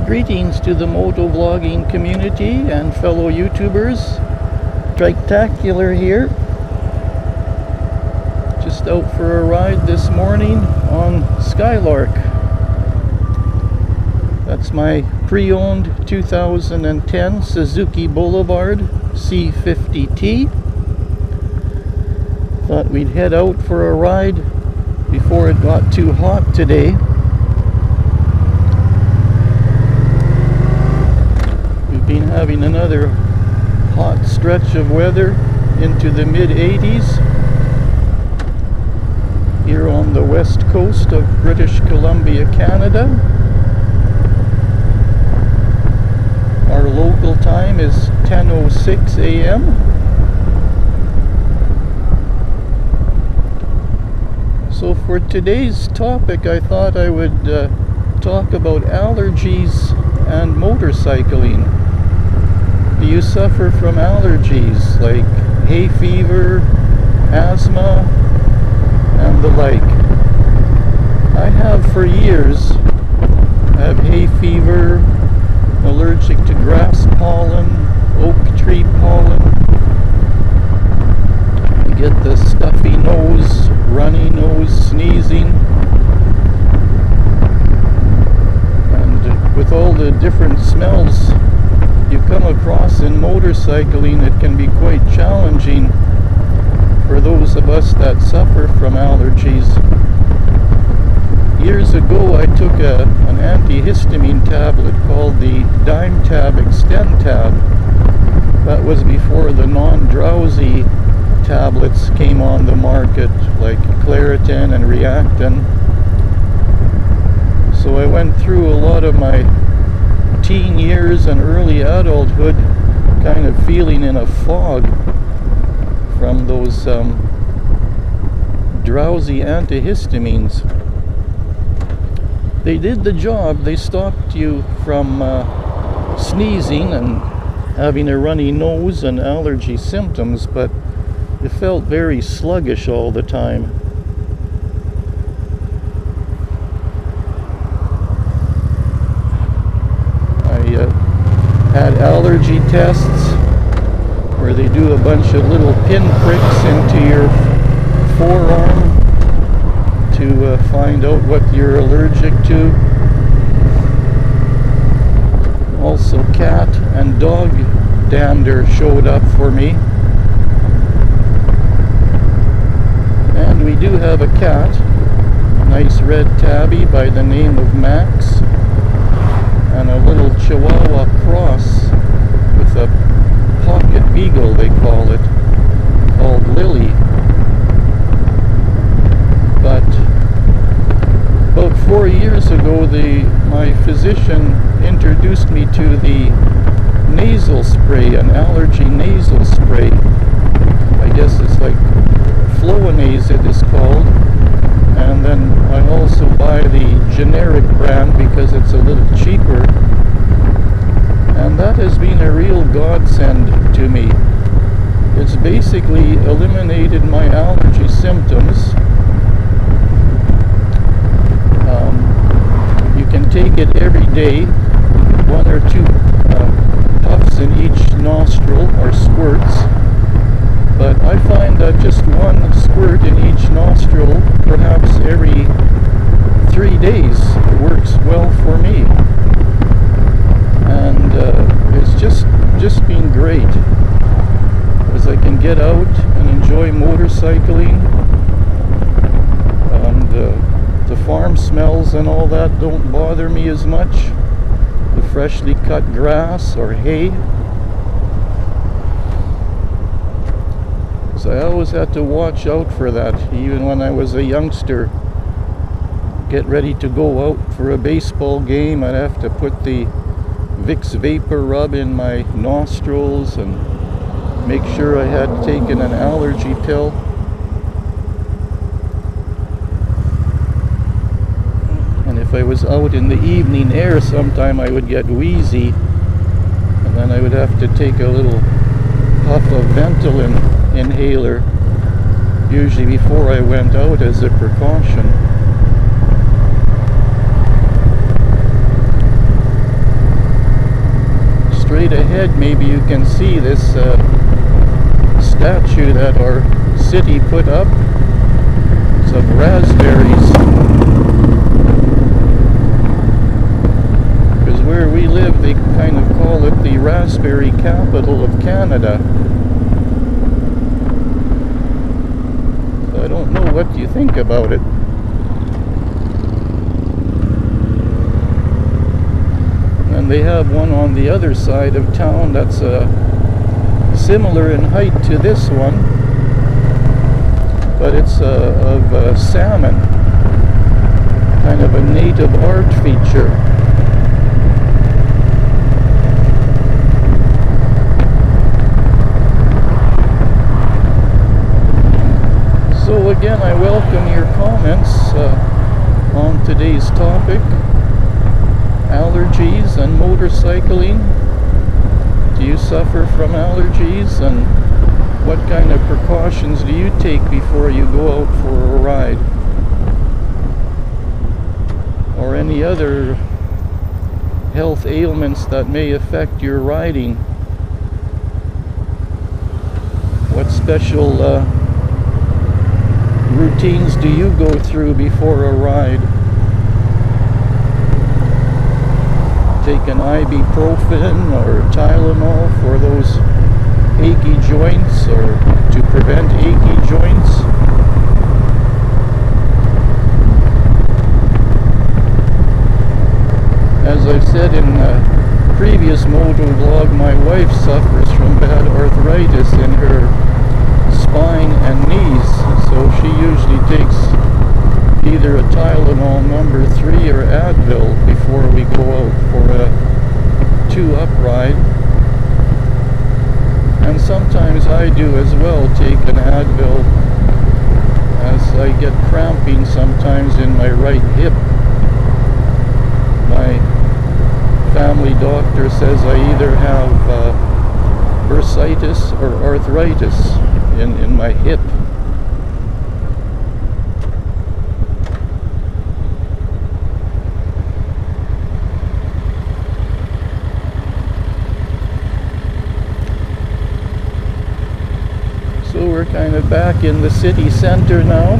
Greetings to the motovlogging community and fellow YouTubers. Trictacular here. Just out for a ride this morning on Skylark. That's my pre-owned 2010 Suzuki Blvd C50T. Thought we'd head out for a ride before it got too hot today. We've been having another hot stretch of weather into the mid-80s here on the west coast of British Columbia, Canada. Our local time is 10:06 a.m. So for today's topic, I thought I would talk about allergies and motorcycling. Do you suffer from allergies like hay fever, asthma, and the like? I have for years. I have hay fever, allergic to grass pollen, oak tree pollen. I get the stuffy nose, runny nose, sneezing. And with all the different smells you come across in motorcycling, it can be quite challenging for those of us that suffer from allergies. Years ago, I took an antihistamine tablet called the Tab Extend Tab. That was before the non-drowsy tablets came on the market, like Claritin and Reactin. So I went through a lot of my teen years and early adulthood kind of feeling in a fog from those drowsy antihistamines. They did the job. They stopped you from sneezing and having a runny nose and allergy symptoms, but it felt very sluggish all the time. Had allergy tests where they do a bunch of little pin pricks into your forearm to find out what you're allergic to. Also cat and dog dander showed up for me. And we do have a cat, a nice red tabby by the name of Max, and a little Chihuahua cross with a pocket beagle, they call it, called Lily. But about 4 years ago, my physician introduced me to the nasal spray, an allergy nasal spray. I guess it's like Flonase it is called. And then I also buy the generic brand because it's a little cheaper. And that has been a real godsend to me. It's basically eliminated my allergy symptoms. You can take it every day, 1 or 2 puffs in each nostril or squirts. But I find that just 1 squirt in each nostril, perhaps every 3 days, works well for me. And it's just been great, because I can get out and enjoy motorcycling. The farm smells and all that don't bother me as much. The freshly cut grass or hay. So I always had to watch out for that, even when I was a youngster. Get ready to go out for a baseball game, I'd have to put the Vicks Vapor Rub in my nostrils and make sure I had taken an allergy pill. And if I was out in the evening air sometime, I would get wheezy, and then I would have to take a little puff of Ventolin inhaler, usually before I went out as a precaution. straight ahead, maybe you can see this statue that our city put up. It's of raspberries. Because where we live, they kind of call it the raspberry capital of Canada. So I don't know what you think about it. And they have one on the other side of town that's similar in height to this one, but it's of salmon, kind of a native art feature. So again, I welcome your comments on today's topic. Allergies and motorcycling. Do you suffer from allergies, and what kind of precautions do you take before you go out for a ride? Or any other health ailments that may affect your riding? What special routines do you go through before a ride? Take an ibuprofen or Tylenol for those achy joints, or to prevent achy joints. As I've said in a previous moto vlog, my wife suffers from bad arthritis in her spine and knees, so she usually takes either a Tylenol number 3 or Advil before we go out for a 2-up ride. And sometimes I do as well, take an Advil, as I get cramping sometimes in my right hip. My family doctor says I either have bursitis or arthritis in my hip. So we're kind of back in the city center now.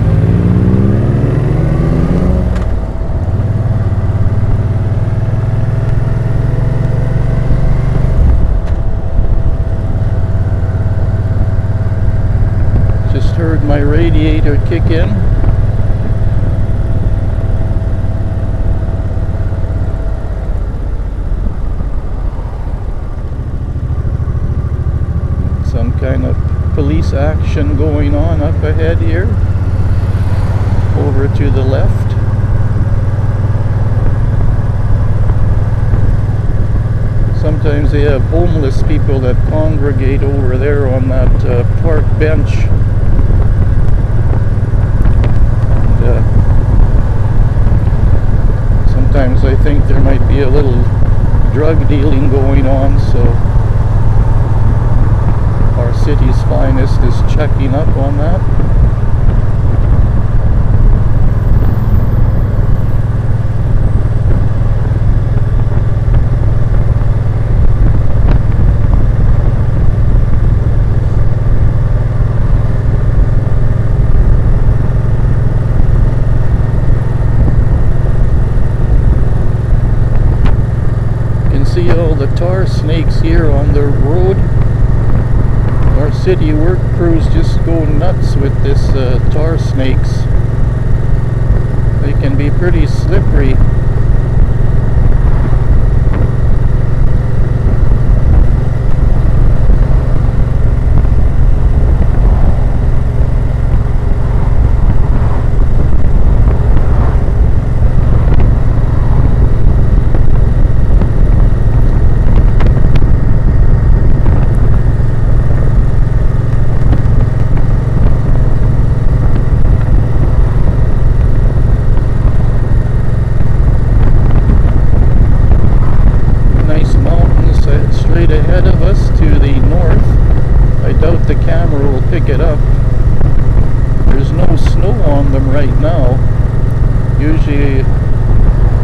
Just heard my radiator kick in. Some kind of police action going on up ahead here, over to the left. Sometimes they have homeless people that congregate over there on that park bench. And, sometimes I think there might be a little drug dealing going on, so our city's finest is checking up on that. You can see all the tar snakes here on the road. Our city work crews just go nuts with this tar snakes. They can be pretty slippery. Ahead of us to the north. I doubt the camera will pick it up. There's no snow on them right now. Usually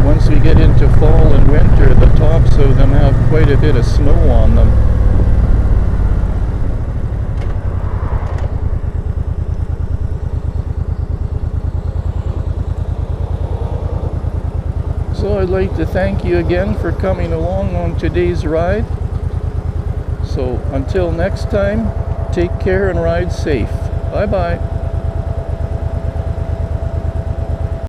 once we get into fall and winter, the tops of them have quite a bit of snow on them. So I'd like to thank you again for coming along on today's ride. So until next time, take care and ride safe. Bye bye.